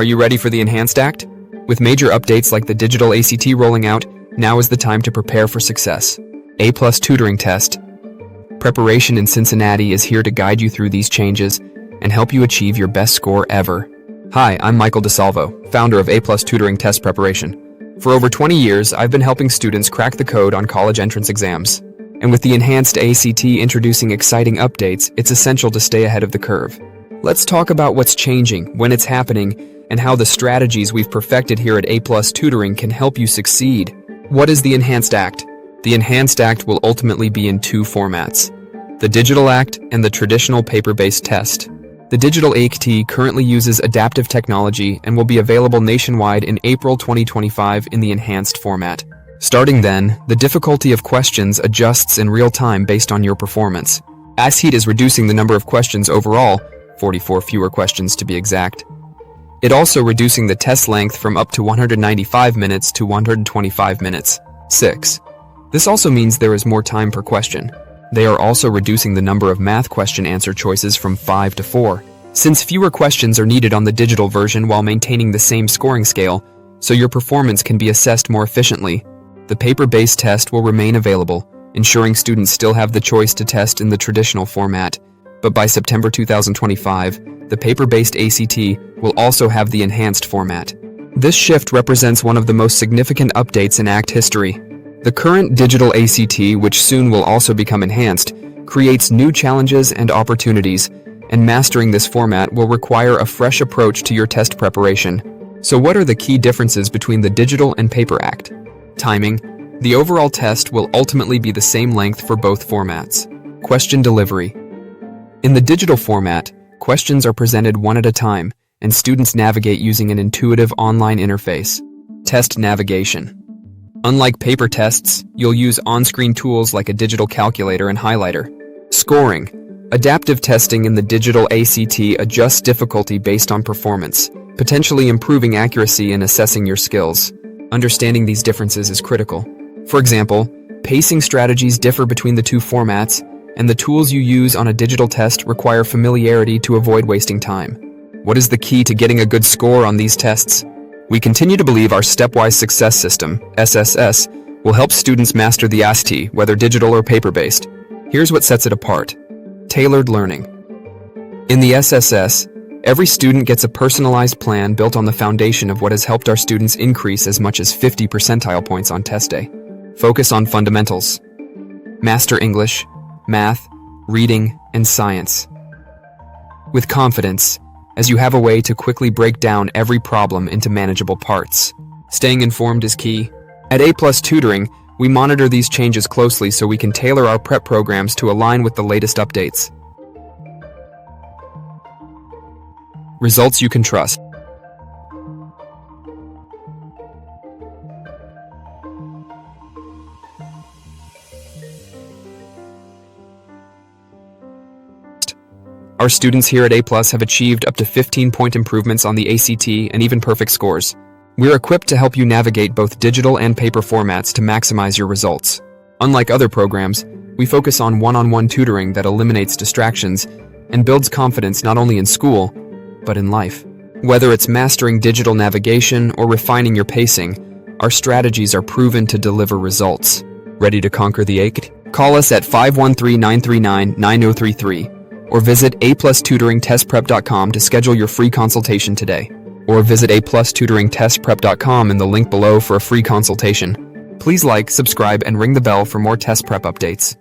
Are you ready for the Enhanced Act? With major updates like the digital ACT rolling out, now is the time to prepare for success. A+ Tutoring Test Preparation in Cincinnati is here to guide you through these changes and help you achieve your best score ever. Hi, I'm Michael DeSalvo, founder of A+ Tutoring Test Preparation. For over 20 years, I've been helping students crack the code on college entrance exams. And with the enhanced ACT introducing exciting updates, it's essential to stay ahead of the curve. Let's talk about what's changing, when it's happening, and how the strategies we've perfected here at A+ Tutoring can help you succeed. What is the Enhanced Act? The Enhanced Act will ultimately be in two formats: the Digital Act and the traditional paper-based test. The Digital ACT currently uses adaptive technology and will be available nationwide in April 2025 in the enhanced format. Starting then, the difficulty of questions adjusts in real time based on your performance. ACT is reducing the number of questions overall, 44 fewer questions to be exact. It also reducing the test length from up to 195 minutes to 125 minutes. 6. This also means there is more time per question. They are also reducing the number of math question answer choices from 5 to 4, since fewer questions are needed on the digital version while maintaining the same scoring scale, so your performance can be assessed more efficiently. The paper-based test will remain available, ensuring students still have the choice to test in the traditional format. But by September 2025, the paper-based ACT will also have the enhanced format. This shift represents one of the most significant updates in ACT history. The current digital ACT, which soon will also become enhanced, creates new challenges and opportunities, and mastering this format will require a fresh approach to your test preparation. So what are the key differences between the digital and paper ACT? Timing. The overall test will ultimately be the same length for both formats. Question delivery. In the digital format, questions are presented one at a time, and students navigate using an intuitive online interface. Test navigation. Unlike paper tests, you'll use on-screen tools like a digital calculator and highlighter. Scoring. Adaptive testing in the digital ACT adjusts difficulty based on performance, potentially improving accuracy and assessing your skills. Understanding these differences is critical. For example, pacing strategies differ between the two formats, and the tools you use on a digital test require familiarity to avoid wasting time. What is the key to getting a good score on these tests? We continue to believe our Stepwise Success System, SSS, will help students master the ACT, whether digital or paper-based. Here's what sets it apart. Tailored learning. In the SSS, every student gets a personalized plan built on the foundation of what has helped our students increase as much as 50 percentile points on test day. Focus on fundamentals. Master English, math, reading, and science. With confidence, as you have a way to quickly break down every problem into manageable parts. Staying informed is key. At A+ Tutoring, we monitor these changes closely so we can tailor our prep programs to align with the latest updates. Results you can trust. Our students here at A+ have achieved up to 15-point improvements on the ACT and even perfect scores. We're equipped to help you navigate both digital and paper formats to maximize your results. Unlike other programs, we focus on one-on-one tutoring that eliminates distractions and builds confidence not only in school, but in life. Whether it's mastering digital navigation or refining your pacing, our strategies are proven to deliver results. Ready to conquer the ACT? Call us at 513-939-9033 or visit aplustutoringtestprep.com to schedule your free consultation today. Or visit aplustutoringtestprep.com in the link below for a free consultation. Please like, subscribe, and ring the bell for more test prep updates.